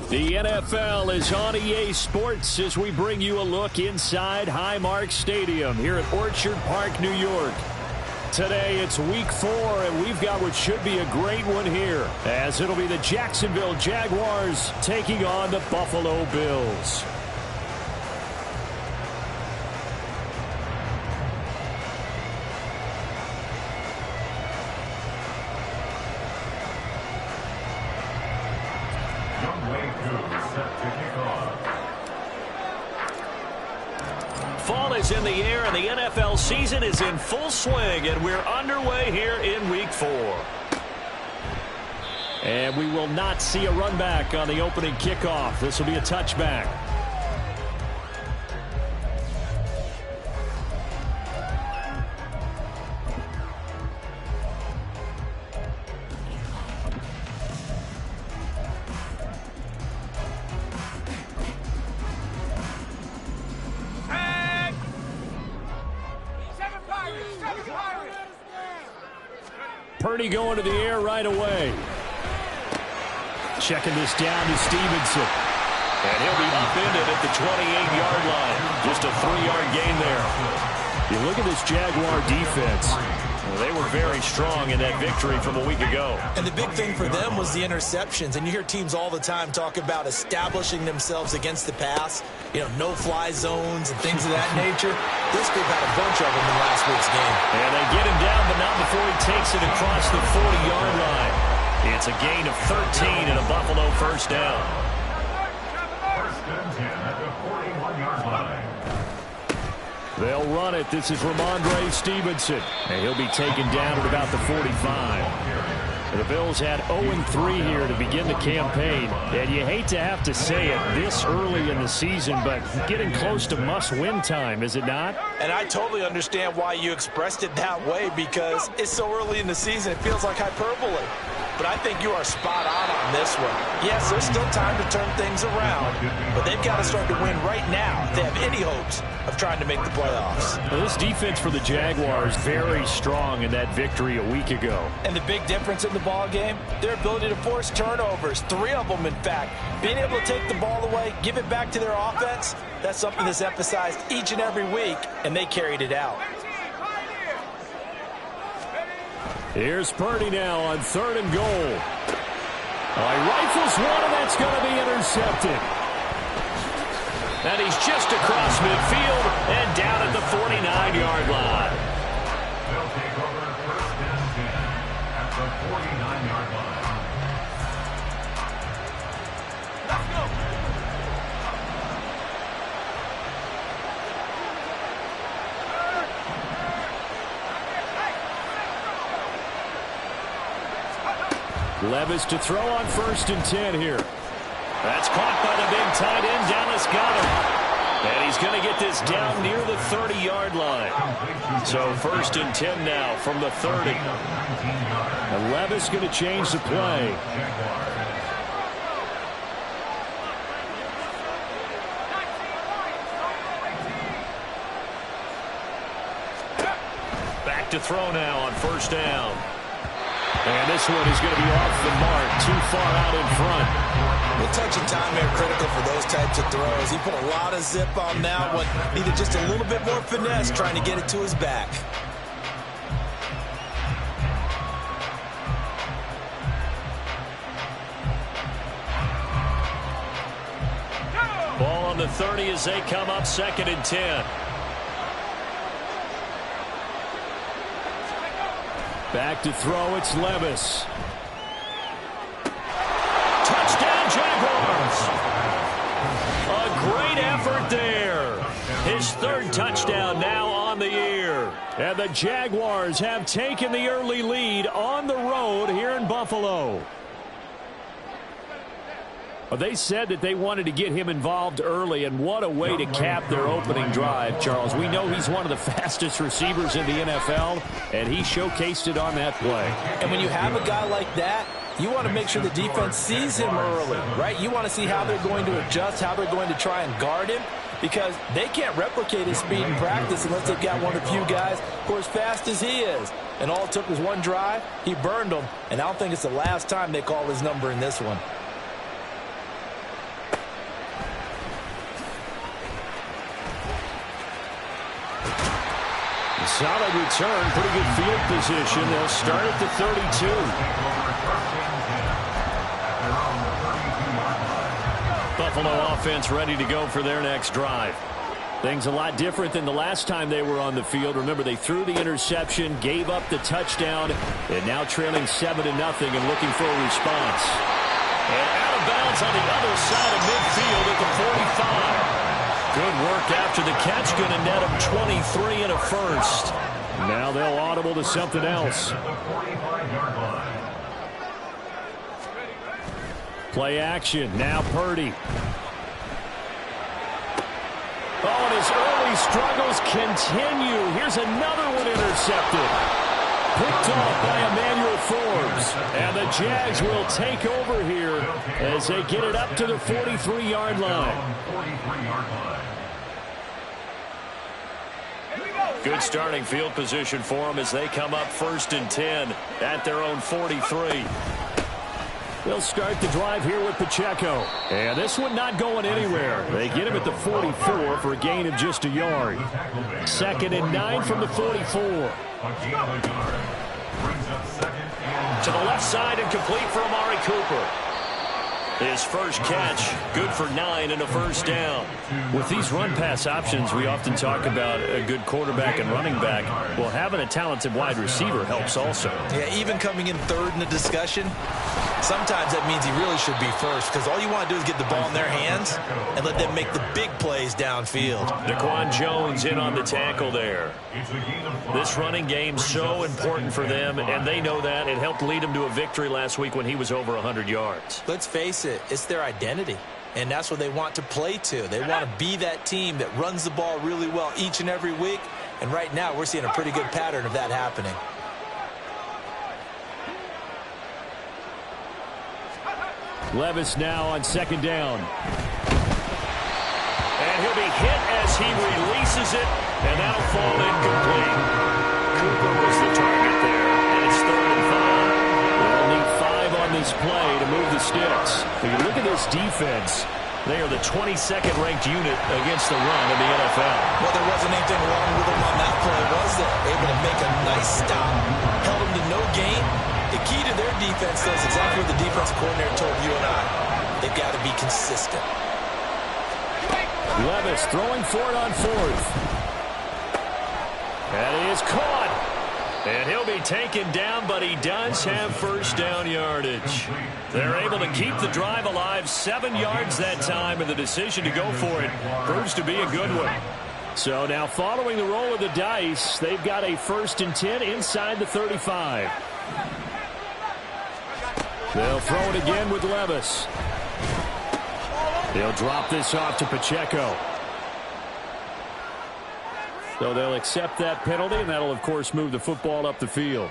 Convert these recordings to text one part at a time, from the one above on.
The NFL is on EA Sports as we bring you a look inside Highmark Stadium here at Orchard Park, New York. Today it's week 4, and we've got what should be a great one here, as it'll be the Jacksonville Jaguars taking on the Buffalo Bills. Fall is in the air, and the NFL season is in full swing, and we're underway here in week 4. And we will not see a run back on the opening kickoff. This will be a touchback. Purdy going to the air right away. Checking this down to Stevenson. And he'll be upended at the 28-yard line. Just a 3-yard gain there. You look at this Jaguar defense. Well, they were very strong in that victory from a week ago. And the big thing for them was the interceptions. And you hear teams all the time talk about establishing themselves against the pass. You know, no-fly zones and things of that nature. This group had a bunch of them in last week's game. And they get him down, but not before he takes it across the 40-yard line. It's a gain of 13 and a Buffalo first down. First and 10 at the 41-yard line. They'll run it. This is Ramondre Stevenson. And he'll be taken down at about the 45. The Bills had 0-3 here to begin the campaign. And you hate to have to say it this early in the season, but getting close to must-win time, is it not? And I totally understand why you expressed it that way, because it's so early in the season, it feels like hyperbole. But I think you are spot on this one. Yes, there's still time to turn things around, but they've got to start to win right now if they have any hopes of trying to make the playoffs. Well, this defense for the Jaguars very strong in that victory a week ago. And the big difference in the ball game, their ability to force turnovers, 3 of them in fact. Being able to take the ball away, give it back to their offense, that's something that's emphasized each and every week, and they carried it out. Here's Purdy now on 3rd and goal. He rifles one, and that's going to be intercepted. And he's just across midfield and down at the 49-yard line. They'll take over first and 10 at the 49-yard line. Let's go. Levis to throw on 1st and 10 here. That's caught by the big tight end. Dallas got him. And he's going to get this down near the 30-yard line. So 1st and 10 now from the 30. And Levis going to change the play. Back to throw now on 1st down. And this one is going to be off the mark, too far out in front. Well, touch and time are critical for those types of throws. He put a lot of zip on that one. Needed just a little bit more finesse trying to get it to his back. Ball on the 30 as they come up 2nd and 10. Back to throw, it's Levis. Touchdown, Jaguars! A great effort there. His 3rd touchdown now on the year. And the Jaguars have taken the early lead on the road here in Buffalo. Well, they said that they wanted to get him involved early, and what a way to cap their opening drive, Charles. We know he's one of the fastest receivers in the NFL, and he showcased it on that play. And when you have a guy like that, you want to make sure the defense sees him early, right? You want to see how they're going to adjust, how they're going to try and guard him, because they can't replicate his speed in practice unless they've got one of the few guys who are as fast as he is. And all it took was one drive. He burned them, and I don't think it's the last time they call his number in this one. Solid return, pretty good field position. They'll start at the 32. Buffalo offense ready to go for their next drive. Things a lot different than the last time they were on the field. Remember, they threw the interception, gave up the touchdown, and now trailing 7-0 and looking for a response. And out of bounds on the other side of midfield at the 45. Good work after the catch. Going to net them 23 and a first. Now they'll audible to something else. Play action. Now Purdy. Oh, and his early struggles continue. Here's another one intercepted. Picked off by Emmanuel Forbes. And the Jags will take over here as they get it up to the 43-yard line. Good starting field position for them as they come up 1st and 10 at their own 43. They'll start the drive here with Pacheco. And this one not going anywhere. They get him at the 44 for a gain of just a yard. 2nd and 9 from the 44. To the left side and complete for Amari Cooper. His first catch, good for 9 and a first down. With these run-pass options, we often talk about a good quarterback and running back. Well, having a talented wide receiver helps also. Yeah, even coming in 3rd in the discussion, sometimes that means he really should be first because all you want to do is get the ball in their hands and let them make the big plays downfield. Daquan Jones in on the tackle there. This running game so important for them, and they know that. It helped lead them to a victory last week when he was over 100 yards. Let's face it, it's their identity, and that's what they want to play to. They want to be that team that runs the ball really well each and every week, and right now we're seeing a pretty good pattern of that happening. Levis now on 2nd down. And he'll be hit as he releases it, and that'll fall incomplete. Cooper was the target there, and it's 3rd and 5. They'll need 5 on this play to move the sticks. If you look at this defense, they are the 22nd ranked unit against the run in the NFL. Well, there wasn't anything wrong with them on that play, was there? Able to make a nice stop, held them to no gain. The key to their defense is exactly what the defensive coordinator told you and I. They've got to be consistent. Levis throwing for it on 4th. And he is caught. And he'll be taken down, but he does have first down yardage. They're able to keep the drive alive, 7 yards that time, and the decision to go for it proves to be a good one. So now following the roll of the dice, they've got a 1st and 10 inside the 35. They'll throw it again with Levis. They'll drop this off to Pacheco. So they'll accept that penalty, and that'll, of course, move the football up the field.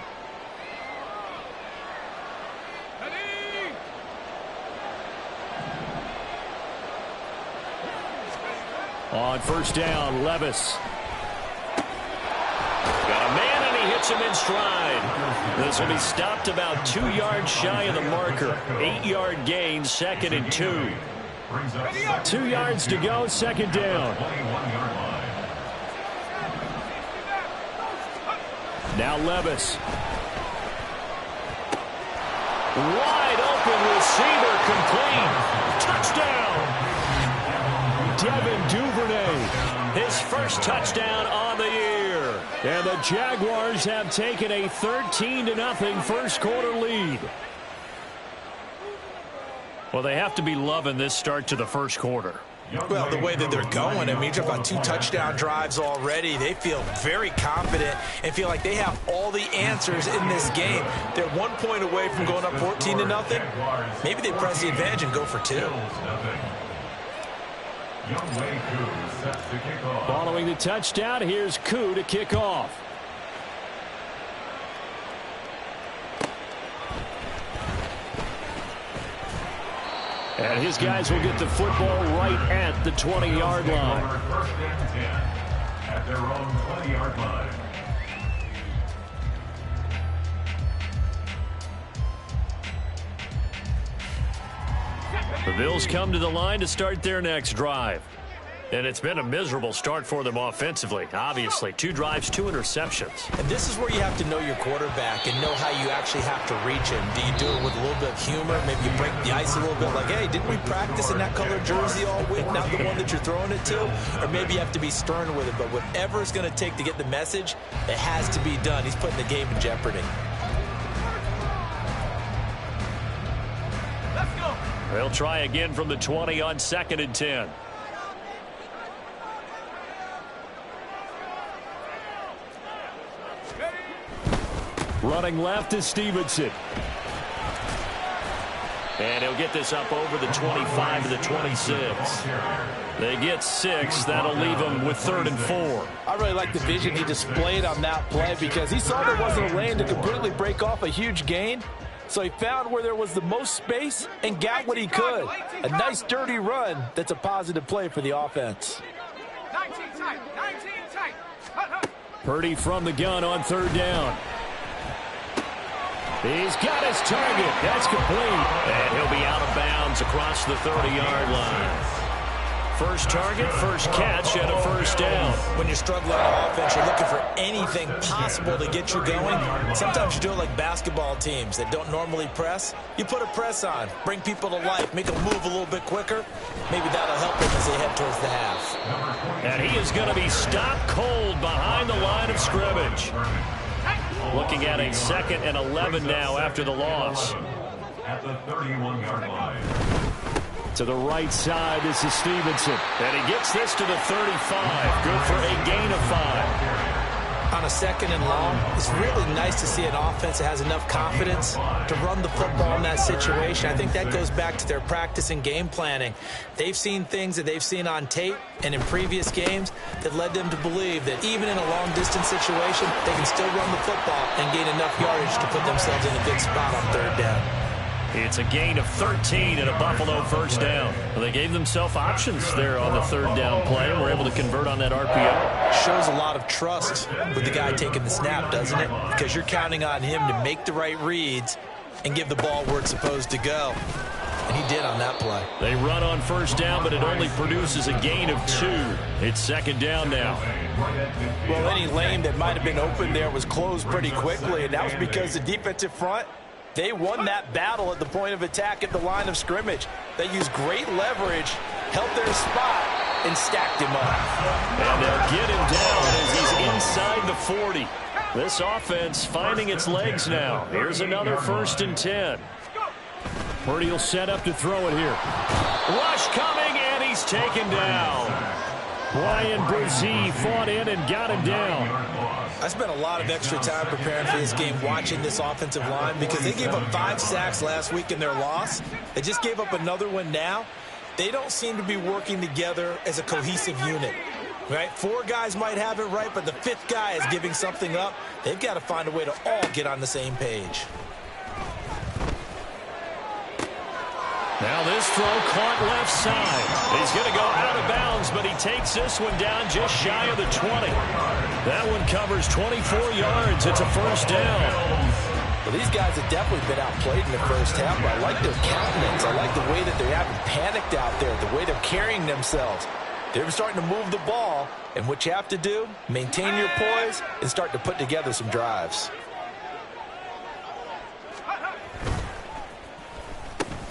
On 1st down, Levis. Got a man, and he hits him in stride. This will be stopped about 2 yards shy of the marker. 8-yard gain, 2nd and 2. 2 yards to go, 2nd down. Now Levis. Wide open receiver, complete. Touchdown. Devin Duvernay. His first touchdown on the year. And the Jaguars have taken a 13-0 first quarter lead. Well, they have to be loving this start to the first quarter. Well, the way that they're going, I mean, you've got 2 touchdown drives already. They feel very confident and feel like they have all the answers in this game. They're 1 point away from going up 14-0. Maybe they press the advantage and go for 2. Following the touchdown, here's Koo to kick off. And his guys will get the football right at the 20-yard line. First and 10 at their own 20-yard line. The Bills come to the line to start their next drive. And it's been a miserable start for them offensively, obviously. 2 drives, 2 interceptions. And this is where you have to know your quarterback and know how you actually have to reach him. Do you do it with a little bit of humor? Maybe you break the ice a little bit like, hey, didn't we practice in that color jersey all week, not the one that you're throwing it to? Or maybe you have to be stern with it. But whatever it's going to take to get the message, it has to be done. He's putting the game in jeopardy. Let's go. They'll try again from the 20 on 2nd and 10. Running left is Stevenson. And he'll get this up over the 25 to the 26. They get 6. That'll leave them with 3rd and 4. I really like the vision he displayed on that play because he saw there wasn't a lane to completely break off a huge gain. So he found where there was the most space and got what he could. A nice dirty run that's a positive play for the offense. 19 tight, 19 tight. Purdy from the gun on 3rd down. He's got his target. That's complete. And he'll be out of bounds across the 30-yard line. First target, first catch, and a 1st down. When you're struggling on offense, you're looking for anything possible to get you going. Sometimes you do it like basketball teams that don't normally press. You put a press on, bring people to life, make them move a little bit quicker. Maybe that'll help them as they head towards the half. And he is going to be stopped cold behind the line of scrimmage. Looking at a 2nd and 11 now after the loss. At the 31-yard line. To the right side, this is Stevenson. And he gets this to the 35. Good for a gain of 5. On a 2nd and long, it's really nice to see an offense that has enough confidence to run the football in that situation. I think that goes back to their practice and game planning. They've seen things that they've seen on tape and in previous games that led them to believe that even in a long-distance situation, they can still run the football and gain enough yardage to put themselves in a good spot on 3rd down. It's a gain of 13 and a Buffalo 1st down. Well, they gave themselves options there on the 3rd down play and were able to convert on that RPO. Shows a lot of trust with the guy taking the snap, doesn't it? Because you're counting on him to make the right reads and give the ball where it's supposed to go. And he did on that play. They run on 1st down, but it only produces a gain of 2. It's 2nd down now. Well, any lane that might have been open there was closed pretty quickly, and that was because the defensive front, they won that battle at the point of attack at the line of scrimmage. They used great leverage, held their spot, and stacked him up. And they'll get him down as he's inside the 40. This offense finding its legs now. Here's another 1st and 10. Purdy will set up to throw it here. Rush coming, and he's taken down. Brian Brzee fought in and got him down. I spent a lot of extra time preparing for this game, watching this offensive line, because they gave up 5 sacks last week in their loss. They just gave up another one now. They don't seem to be working together as a cohesive unit. Right? 4 guys might have it right, but the 5th guy is giving something up. They've got to find a way to all get on the same page. Now this throw caught left side. He's going to go out of bounds, but he takes this one down just shy of the 20. That one covers 24 yards. It's a 1st down. Well, these guys have definitely been outplayed in the first half, but I like their countenance. I like the way that they haven't panicked out there, the way they're carrying themselves. They're starting to move the ball, and what you have to do, maintain your poise and start to put together some drives.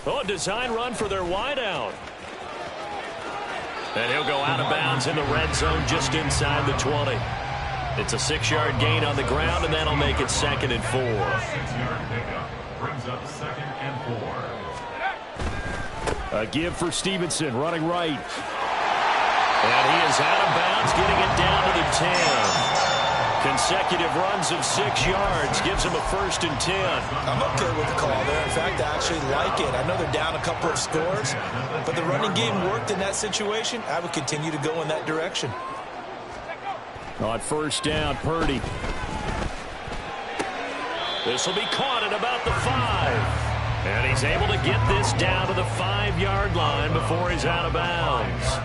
Oh, a design run for their wideout. And he'll go out of bounds in the red zone just inside the 20. It's a 6-yard gain on the ground, and that'll make it 2nd and 4. 6-yard pickup brings up 2nd and 4. A give for Stevenson, running right. And he is out of bounds, getting it down to the 10. Consecutive runs of 6 yards gives him a 1st and 10. I'm okay with the call there. In fact, I actually like it. I know they're down a couple of scores, but the running game worked in that situation. I would continue to go in that direction. On 1st down, Purdy. This will be caught at about the 5. And he's able to get this down to the 5-yard line before he's out of bounds.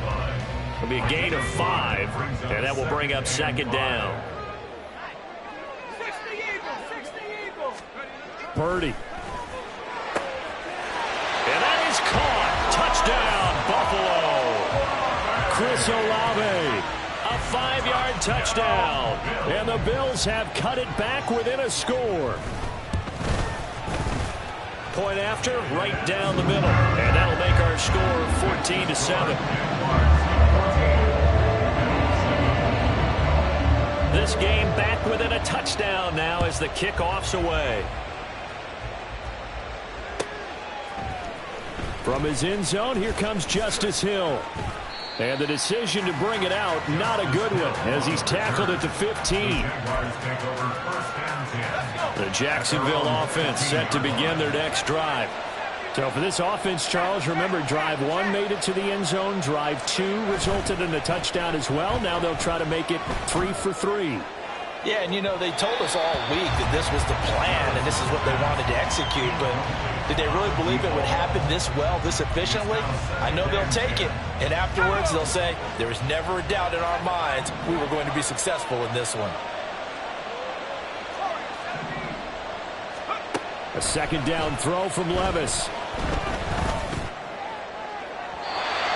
It'll be a gain of 5, and that will bring up 2nd down. Purdy. And that is caught. Touchdown, Buffalo. Chris Chris Olave. A 5-yard touchdown. And the Bills have cut it back within a score. Point after, right down the middle. And that'll make our score 14-7. This game back within a touchdown now as the kickoff's away. From his end zone, here comes Justice Hill. And the decision to bring it out, not a good one, as he's tackled at the 15. The Jacksonville offense set to begin their next drive. So for this offense, Charles, remember, drive 1 made it to the end zone. Drive 2 resulted in a touchdown as well. Now they'll try to make it 3 for 3. Yeah, and you know, they told us all week that this was the plan and this is what they wanted to execute, but did they really believe it would happen this well, this efficiently? I know they'll take it, and afterwards they'll say, there was never a doubt in our minds we were going to be successful in this one. A second down throw from Levis.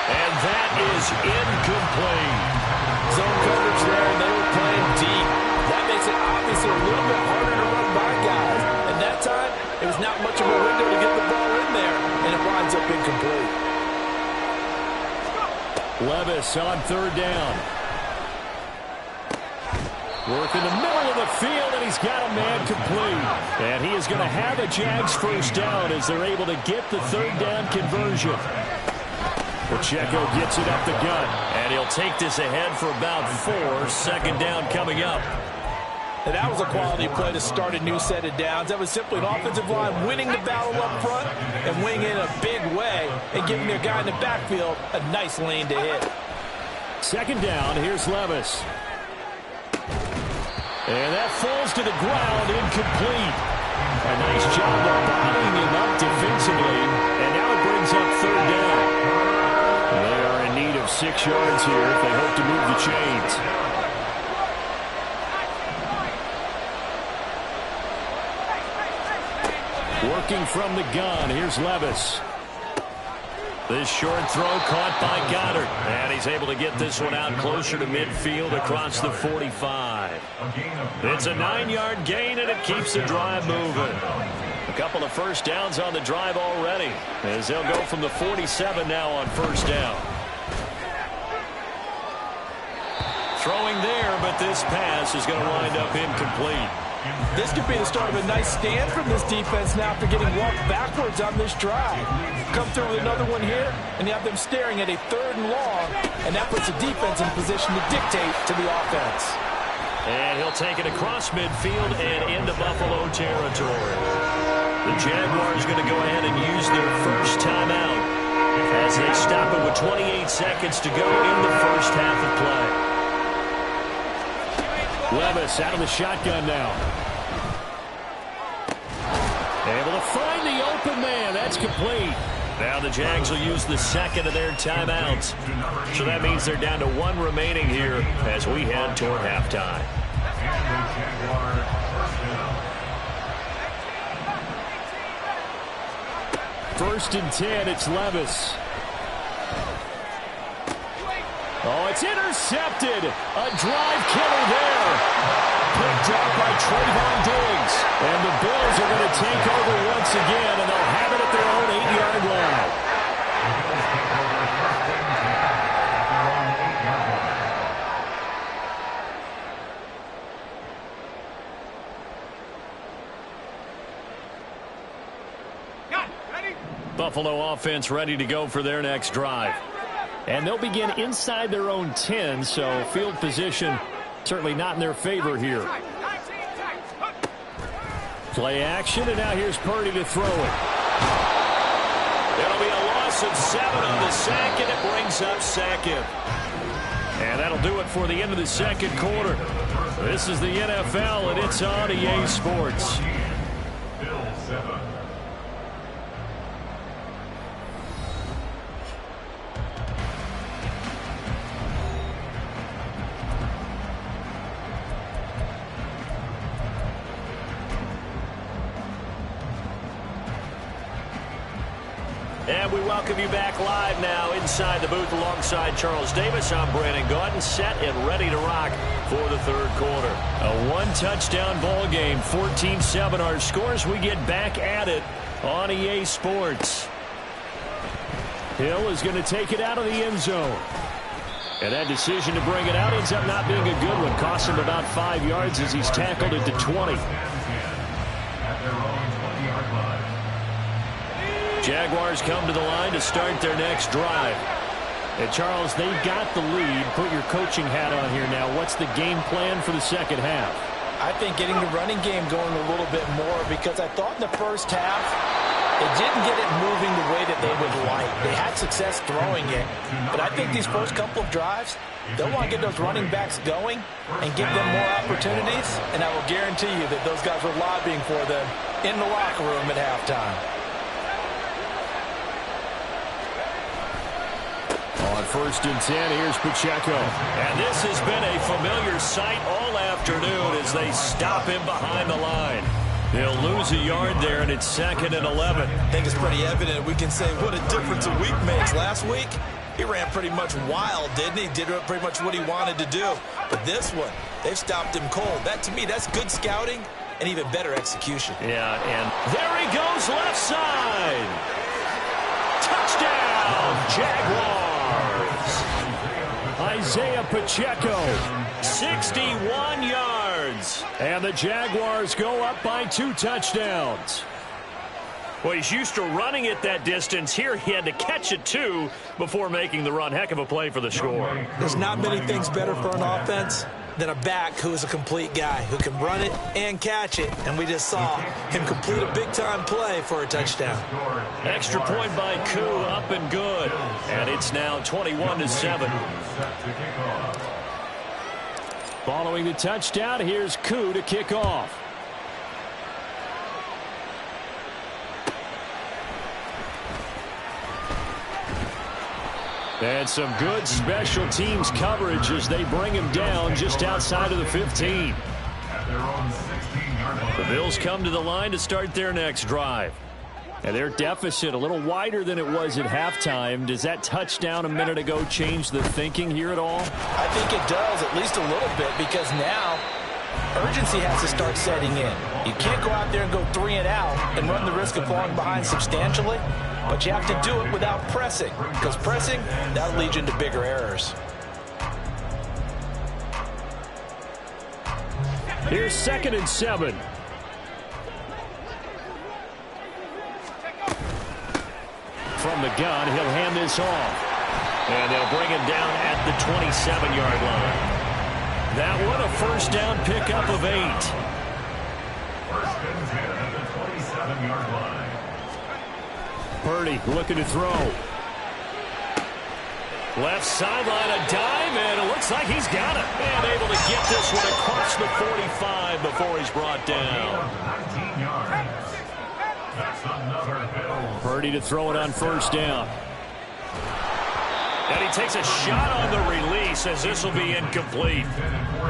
And that is incomplete. Zone coverage there, and they were playing deep. That makes it obviously a little bit harder to run by guys. And that time, it was not much of a window to get the ball in there, and it winds up incomplete. Levis on third down. Work in the middle of the field, and he's got a man complete. And he is going to have a Jags first down as they're able to get the third down conversion. Pacheco gets it up the gut, and he'll take this ahead for about 4. Second down coming up. And that was a quality play to start a new set of downs. That was simply an offensive line winning the battle up front and winning in a big way and giving their guy in the backfield a nice lane to hit. Second down, here's Levis. And that falls to the ground, incomplete. A nice job of bottling him up defensively, and now it brings up third down. They are in need of 6 yards here if they hope to move the chains. Working from the gun, here's Levis. This short throw caught by Goddard. And he's able to get this one out closer to midfield across the 45. It's a 9-yard gain, and it keeps the drive moving. A couple of first downs on the drive already, as they'll go from the 47 now on first down. Throwing there, but this pass is going to wind up incomplete. This could be the start of a nice stand from this defense now after getting walked backwards on this drive. Come through with another one here, and you have them staring at a 3rd and long, and that puts the defense in position to dictate to the offense. And he'll take it across midfield and into Buffalo territory. The Jaguars are going to go ahead and use their first timeout as they stop it with 28 seconds to go in the first half of play. Levis out of the shotgun now. Able to find the open man. That's complete. Now the Jags will use the second of their timeouts. So that means they're down to 1 remaining here as we head toward halftime. First and 10, it's Levis. Oh, it's intercepted. A drive killer there. Picked up by Trayvon Diggs. And the Bills are going to take over once again, and they'll have it at their own 8-yard line. Buffalo offense ready to go for their next drive. And they'll begin inside their own 10, so field position certainly not in their favor here. Play action, and now here's Purdy to throw it. It'll be a loss of 7 on the sack, and it brings up second. And that'll do it for the end of the second quarter. This is the NFL, and it's on EA Sports. And we welcome you back live now inside the booth alongside Charles Davis. I'm Brandon Gaudin, set and ready to rock for the third quarter. A one-touchdown ball game, 14-7 our scores. We get back at it on EA Sports. Hill is going to take it out of the end zone. And that decision to bring it out ends up not being a good one. Costs him about 5 yards as he's tackled it to 20. Jaguars come to the line to start their next drive. And Charles, they've got the lead. Put your coaching hat on here now. What's the game plan for the second half? I think getting the running game going a little bit more, because I thought in the first half they didn't get it moving the way that they would like. They had success throwing it, but I think these first couple of drives, they'll want to get those running backs going and give them more opportunities, and I will guarantee you that those guys were lobbying for them in the locker room at halftime. On 1st and 10, here's Pacheco. And this has been a familiar sight all afternoon as they stop him behind the line. They'll lose a yard there, and it's 2nd and 11. I think it's pretty evident. We can say what a difference a week makes. Last week, he ran pretty much wild, didn't he? Did pretty much what he wanted to do. But this one, they've stopped him cold. That, to me, that's good scouting and even better execution. Yeah, and there he goes left side. Touchdown, Jaguars. Isaiah Pacheco, 61 yards. And the Jaguars go up by 2 touchdowns. Well, he's used to running it that distance. Here he had to catch it, too, before making the run. Heck of a play for the score. There's not many things better for an offense than a back who is a complete guy, who can run it and catch it. And we just saw him complete a big-time play for a touchdown. Extra point by Koo, up and good. And it's now 21-7. Following the touchdown, here's Koo to kick off. And some good special teams coverage as they bring him down just outside of the 15. The Bills come to the line to start their next drive. And their deficit a little wider than it was at halftime. Does that touchdown a minute ago change the thinking here at all? I think it does, at least a little bit, because now urgency has to start setting in. You can't go out there and go 3 and out and run the risk of falling behind substantially, but you have to do it without pressing, because pressing, that'll lead you into bigger errors. Here's 2nd and 7. From the gun, he'll hand this off. And they'll bring him down at the 27-yard line. That one a first down pickup of 8. 1st and 10 at the 27-yard line. Purdy looking to throw. Left sideline, a dive, and it looks like he's got it. And able to get this one across the 45 before he's brought down. 19 yards. That's another Bill. Purdy to throw it on first down. And he takes a shot on the release as this will be incomplete.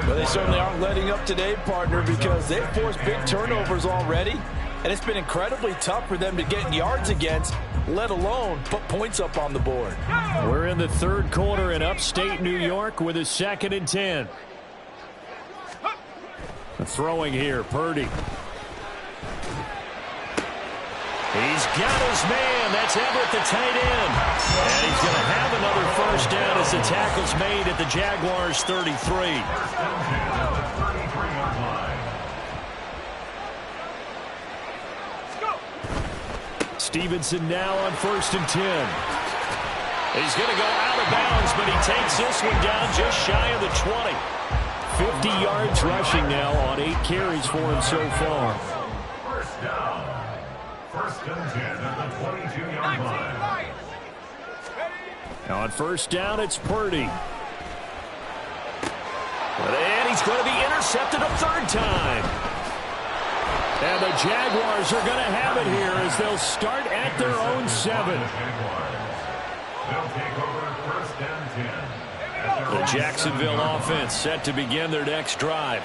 Well, they certainly aren't letting up today, partner, because they've forced big turnovers already. And it's been incredibly tough for them to get yards against, let alone put points up on the board. We're in the third quarter in upstate New York with a 2nd and 10. Throwing here, Purdy. He's got his man. That's Everett, the tight end. And he's going to have another first down as the tackle's made at the Jaguars' 33. Stevenson now on 1st and 10. He's going to go out of bounds, but he takes this one down just shy of the 20. 50 yards rushing now on 8 carries for him so far. First down. 1st and 10 at the 22-yard line. Now on first down, it's Purdy. And he's going to be intercepted a 3rd time. And the Jaguars are going to have it here as they'll start at their own 7. They'll take over 1st and 10. The Jacksonville offense set to begin their next drive.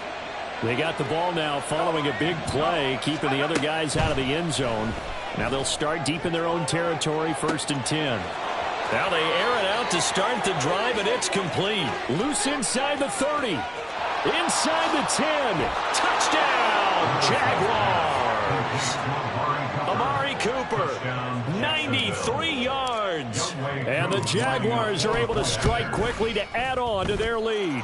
They got the ball now following a big play, keeping the other guys out of the end zone. Now they'll start deep in their own territory, 1st and 10. Now they air it out to start the drive, and it's complete. Loose inside the 30. Inside the 10. Touchdown, Jaguars. Amari Cooper, 93 yards. And the Jaguars are able to strike quickly to add on to their lead.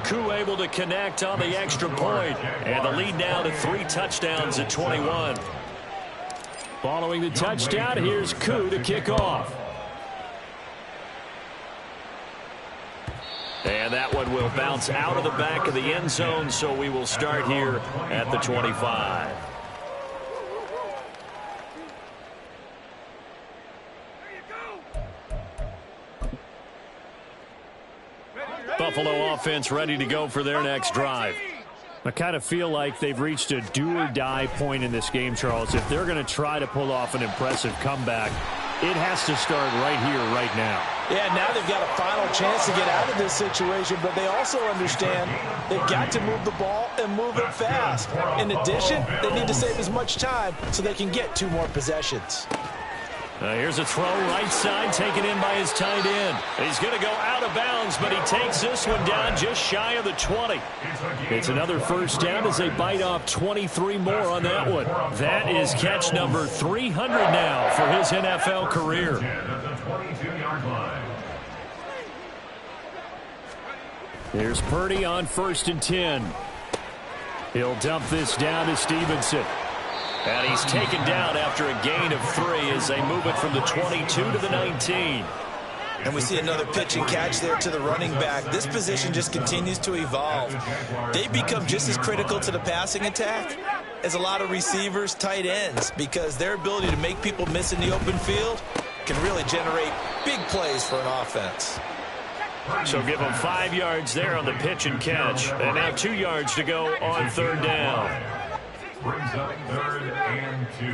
Koo able to connect on the extra point. And the lead now to 3 touchdowns at 21. Following the touchdown, here's Koo to kick off. And that one will bounce out of the back of the end zone, so we will start here at the 25. Buffalo offense ready to go for their next drive. I kind of feel like they've reached a do-or-die point in this game, Charles. If they're going to try to pull off an impressive comeback, it has to start right here, right now. Yeah, now they've got a final chance to get out of this situation, but they also understand they've got to move the ball and move it fast. In addition, they need to save as much time so they can get 2 more possessions. Here's a throw right side taken in by his tight end. He's going to go out of bounds, but he takes this one down just shy of the 20. It's another first down as they bite off 23 more on that one. That is catch number 300 now for his NFL career. Here's Purdy on 1st and 10. He'll dump this down to Stevenson. And he's taken down after a gain of 3 as they move it from the 22 to the 19. And we see another pitch and catch there to the running back. This position just continues to evolve. They become just as critical to the passing attack as a lot of receivers, tight ends, because their ability to make people miss in the open field can really generate big plays for an offense. So give them 5 yards there on the pitch and catch. And now 2 yards to go on 3rd down. Brings up 3rd and 2.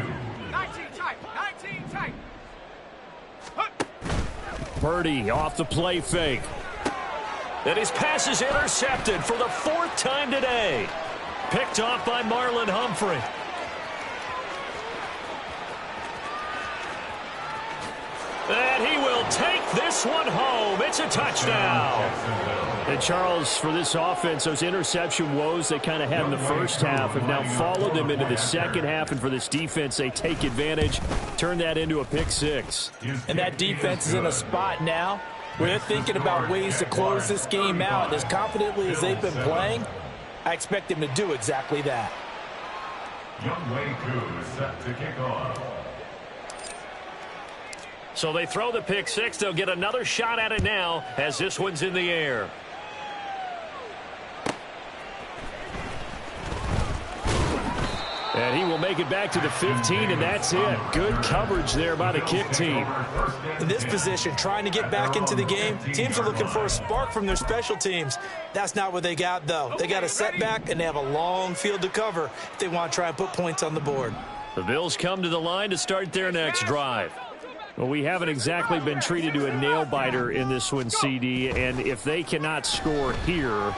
19 tight. 19 tight. Purdy off the play fake. And his pass is intercepted for the 4th time today. Picked off by Marlon Humphrey. And he will take this one home. It's a touchdown. And Charles, for this offense, those interception woes they kind of had in the first half have now followed them into the second half. And for this defense, they take advantage, turn that into a pick 6. And that defense is in a spot now where they're thinking about ways to close this game out. And as confidently as they've been playing, I expect them to do exactly that. Younghoe Koo set to kick off. So they throw the pick 6. They'll get another shot at it now as this one's in the air. And he will make it back to the 15, and that's it. Good coverage there by the kick team. In this position, trying to get back into the game, teams are looking for a spark from their special teams. That's not what they got, though. They got a setback, and they have a long field to cover if they want to try and put points on the board. The Bills come to the line to start their next drive. Well, we haven't exactly been treated to a nail-biter in this one, CD, and if they cannot score here,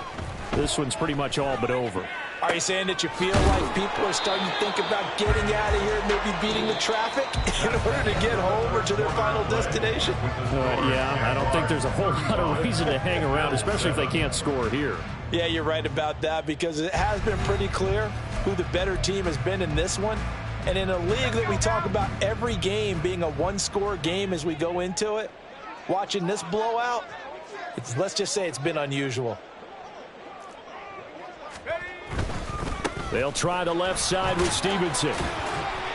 this one's pretty much all but over. Are you saying that you feel like people are starting to think about getting out of here, maybe beating the traffic in order to get home or to their final destination? Yeah, I don't think there's a whole lot of reason to hang around, especially if they can't score here. Yeah, you're right about that, because it has been pretty clear who the better team has been in this one. And in a league that we talk about every game being a one-score game as we go into it, watching this blowout, let's just say it's been unusual. They'll try the left side with Stevenson.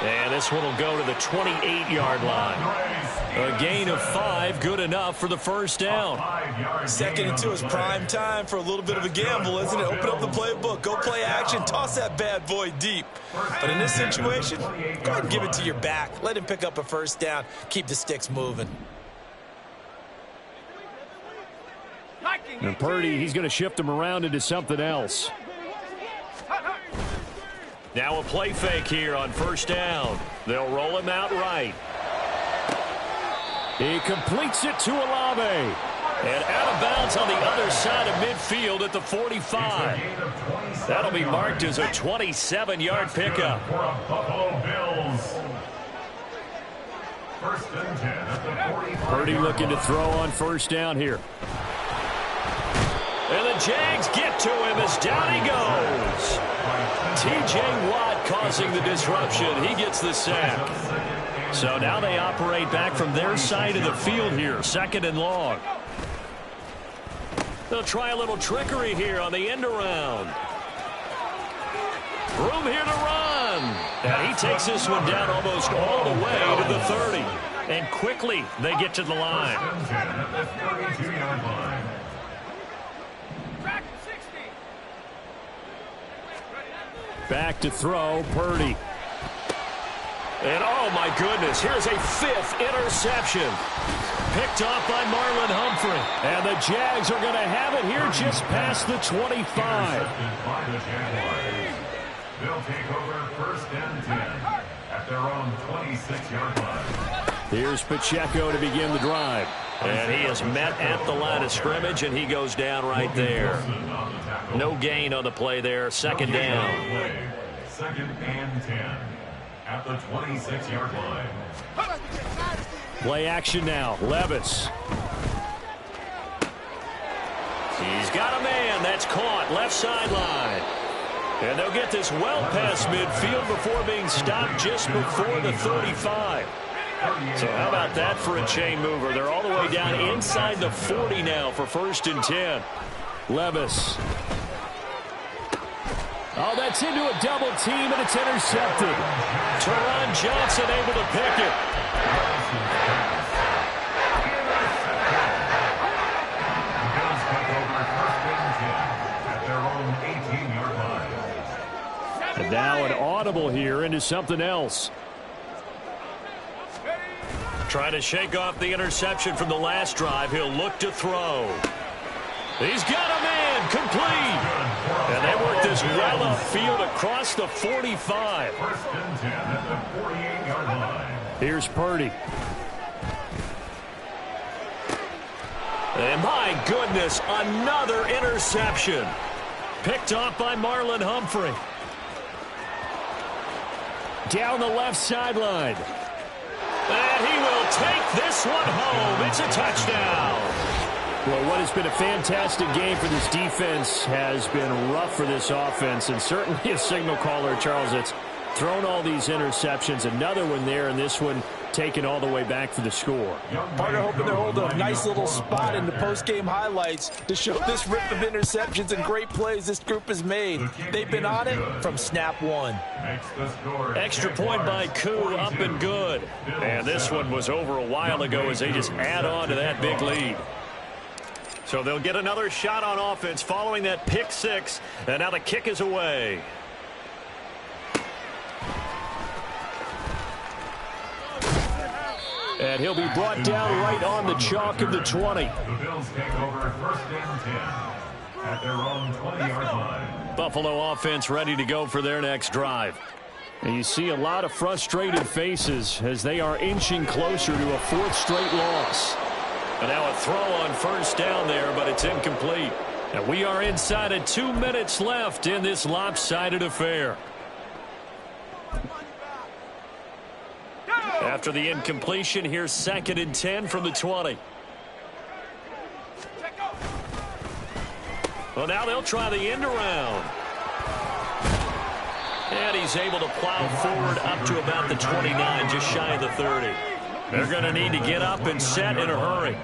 And this one will go to the 28-yard line. A gain of 5, good enough for the first down. 2nd and 2 is prime time for a little bit of a gamble, isn't it? Open up the playbook, go play action, toss that bad boy deep. But in this situation, go ahead and give it to your back. Let him pick up a first down. Keep the sticks moving. And Purdy, he's going to shift him around into something else. Now a play fake here on first down. They'll roll him out right. He completes it to Olave. And out of bounds on the other side of midfield at the 45. That'll be marked as a 27-yard pickup. First and 10 at the 45. Purdy looking to throw on first down here. And the Jags get to him as down he goes. T.J. Watt causing the disruption. He gets the sack. So now they operate back from their side of the field here. Second and long. They'll try a little trickery here on the end around. Room here to run. And he takes this one down almost all the way to the 30. And quickly they get to the line. First and 10 at the 32-yard line. Track 60. Back to throw, Purdy. And oh my goodness, here's a fifth interception. Picked off by Marlon Humphrey. And the Jags are going to have it here just past the 25. Intercepted by the Jaguars. They'll take over first and 10 at their own 26-yard line. Here's Pacheco to begin the drive. And he is met at the line of scrimmage, and he goes down right there. No gain on the play there. Second down. Second and 10 at the 26-yard line. Play action now. Levis. He's got a man. That's caught. Left sideline. And they'll get this well past midfield before being stopped just before the 35. So how about that for a chain mover? They're all the way down inside the 40 now for first and 10. Levis. Oh, that's into a double team, and it's intercepted. Teron Johnson able to pick it. Bills take over first and 10 at their own 18-yard line. And now an audible here into something else. Trying to shake off the interception from the last drive. He'll look to throw. He's got a man, complete. And they work this well upfield across the 45. First and 10 at the 48-yard line. Here's Purdy. And my goodness, another interception. Picked off by Marlon Humphrey. Down the left sideline. And he will take this one home. It's a touchdown. Well, what has been a fantastic game for this defense has been rough for this offense, and certainly a signal caller, Charles, that's thrown all these interceptions. Another one there, and this one taken all the way back for the score. Parker hoping they're holding a nice little spot in the post-game highlights to show this rip of interceptions and great plays this group has made. They've been on it from snap one. Extra point by Koo, up and good. And this one was over a while ago as they just add on to that big lead. So they'll get another shot on offense following that pick six, and now the kick is away. And he'll be brought down right on the chalk of the 20. The Bills take over first and 10 at their own 20-yard line. Buffalo offense ready to go for their next drive. And you see a lot of frustrated faces as they are inching closer to a fourth straight loss. And now a throw on first down there, but it's incomplete. And we are inside of 2 minutes left in this lopsided affair. After the incompletion, here's second and 10 from the 20. Well, now they'll try the end around. And he's able to plow forward up to about the 29, just shy of the 30. They're going to need to get up and set in a hurry.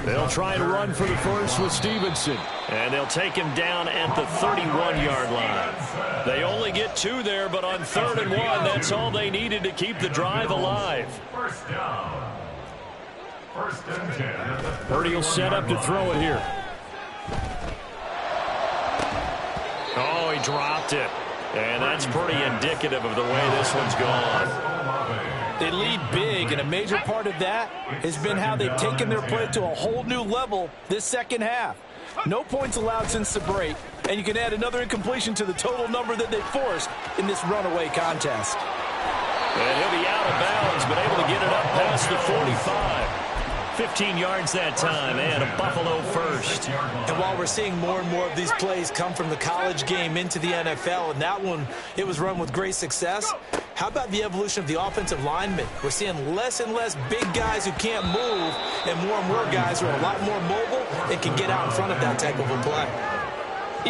They'll try and run for the first with Stevenson. And they'll take him down at the 31-yard line. They only get 2 there, but on 3rd and 1, that's all they needed to keep the drive alive. First down. First and 10. Purdy will set up to throw it here. Oh, he dropped it. And that's pretty indicative of the way this one's gone. They lead big, and a major part of that has been how they've taken their play to a whole new level this second half. No points allowed since the break, and you can add another incompletion to the total number that they forced in this runaway contest. And he'll be out of bounds, but able to get it up past the 45. 15 yards that time, and a Buffalo first. And while we're seeing more and more of these plays come from the college game into the NFL, and that one, it was run with great success, How about the evolution of the offensive linemen? We're seeing less and less big guys who can't move and more guys who are a lot more mobile and can get out in front of that type of a play.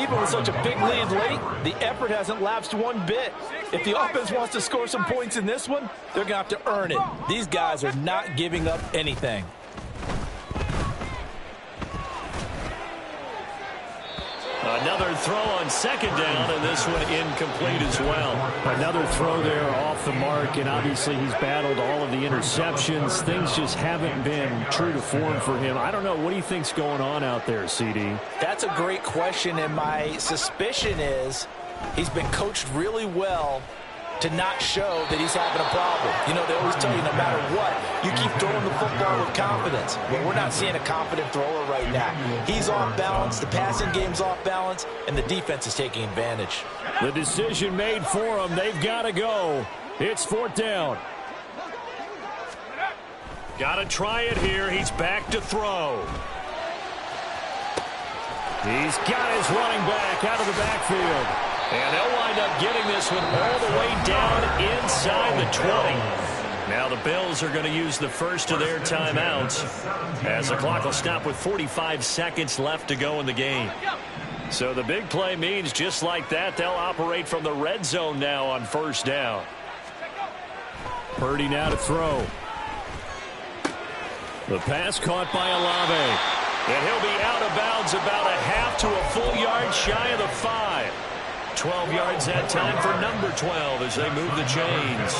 Even with such a big lead late, the effort hasn't lapsed one bit. If the offense wants to score some points in this one, they're going to have to earn it. These guys are not giving up anything. Another throw on second down, and this one incomplete as well. Another throw there off the mark, and obviously he's battled all of the interceptions. Things just haven't been true to form for him. I don't know. What do you think's going on out there, CD? That's a great question, and my suspicion is he's been coached really well to not show that he's having a problem. You know, they always tell you no matter what, you keep throwing the football with confidence. Well, we're not seeing a confident thrower right now. He's off balance, the passing game's off balance, and the defense is taking advantage. The decision made for them. They've got to go. It's 4th down. Got to try it here. He's back to throw. He's got his running back out of the backfield. And they'll wind up getting this one all the way down inside the 20. Now the Bills are going to use the first of their timeouts as the clock will stop with 45 seconds left to go in the game. So the big play means just like that, they'll operate from the red zone now on 1st down. Purdy now to throw. The pass caught by Olave. And he'll be out of bounds about a half to a full yard shy of the 5. 12 yards that time for number 12 as they move the chains.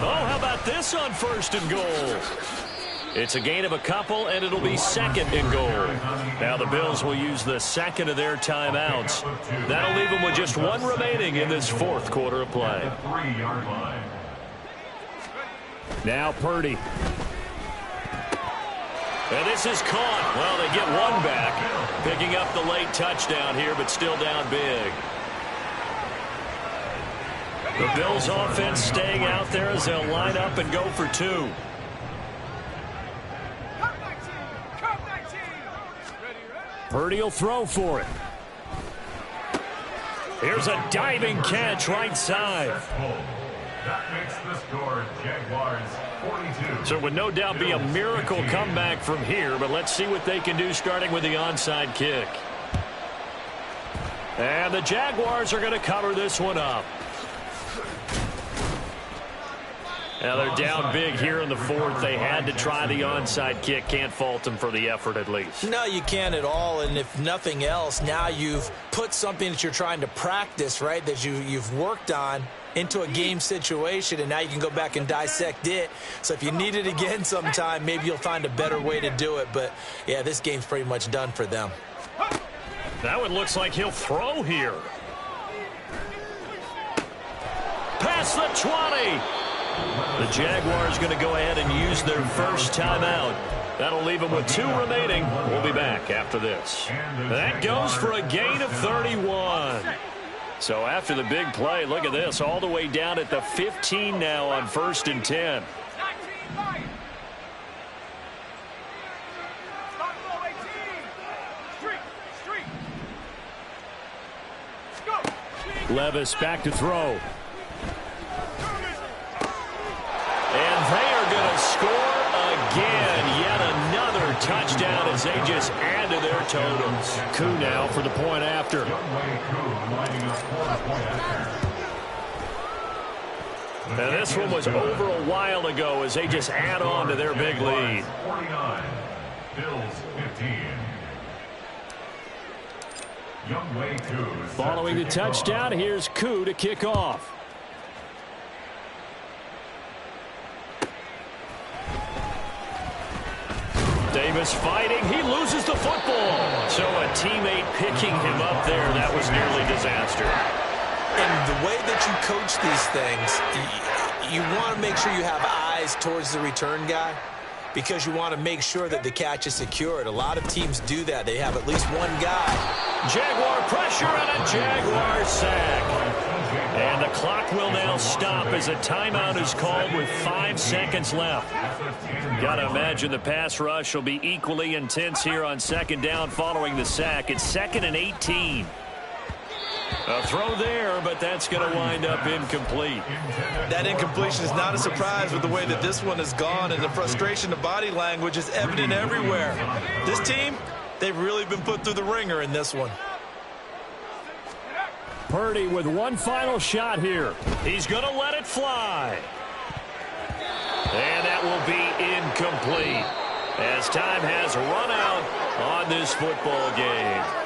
Oh, how about this on 1st and goal? It's a gain of a couple, and it'll be 2nd and goal. Now the Bills will use the second of their timeouts. That'll leave them with just one remaining in this 4th quarter of play. Now Purdy. And this is caught. Well, they get one back. Picking up the late touchdown here, but still down big. The Bills offense staying out there as they'll line up and go for 2. Purdy will throw for it. Here's a diving catch right side. That makes the score Jaguars 42. So it would no doubt be a miracle comeback from here, but let's see what they can do starting with the onside kick. And the Jaguars are going to cover this one up. Now they're down big here in the 4th. They had to try the onside kick. Can't fault them for the effort at least. No, you can't at all. And if nothing else, now you've put something that you're trying to practice, right, that you've worked on into a game situation, and now you can go back and dissect it. So if you need it again sometime, maybe you'll find a better way to do it. But, yeah, this game's pretty much done for them. That one looks like he'll throw here. Past the 20. The Jaguars going to go ahead and use their first timeout. That'll leave them with 2 remaining. We'll be back after this. That goes for a gain of 31. So after the big play, look at this, all the way down at the 15 now on 1st and 10. Levis back to throw. And they are going to score again. Yet another touchdown as they just add to their totals. Koo now for the point after. Now this one was over a while ago as they just add on to their big lead. 49, Bills 15. Following the touchdown, here's Koo to kick off. Davis fighting. He loses the football. So a teammate picking him up there. That was nearly disaster. And the way that you coach these things, you want to make sure you have eyes towards the return guy because you want to make sure that the catch is secured. A lot of teams do that. They have at least one guy. Jaguar pressure and a Jaguar sack. And the clock will now stop as a timeout is called with 5 seconds left. Got to imagine the pass rush will be equally intense here on second down following the sack. It's 2nd and 18. A throw there, but that's going to wind up incomplete. That incompletion is not a surprise with the way that this one has gone, and the frustration, the body language is evident everywhere. This team, they've really been put through the ringer in this one. Purdy with one final shot here. He's going to let it fly. And that will be incomplete as time has run out on this football game.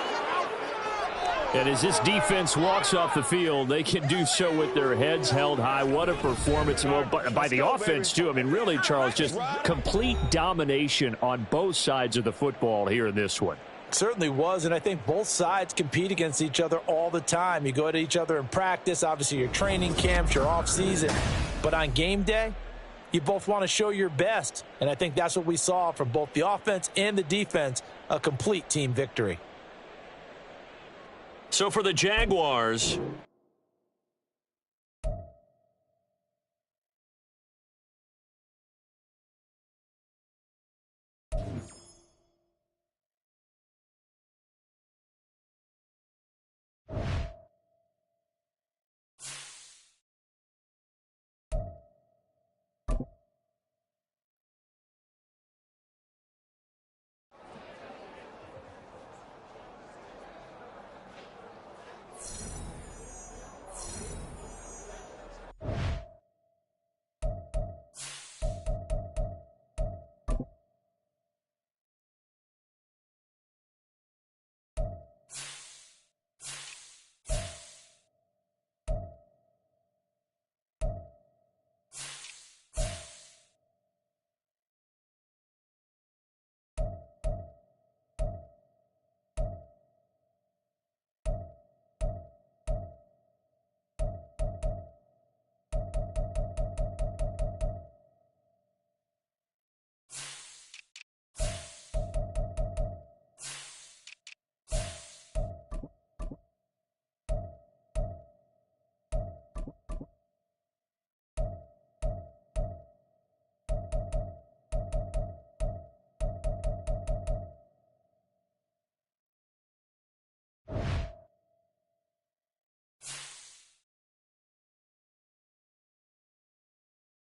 And as this defense walks off the field, they can do so with their heads held high. What a performance by the offense, too. I mean, really, Charles, just complete domination on both sides of the football here in this one. Certainly was, and I think both sides compete against each other all the time. You go to each other in practice, obviously your training camps, your off-season. But on game day, you both want to show your best. And I think that's what we saw from both the offense and the defense, a complete team victory. So for the Jaguars,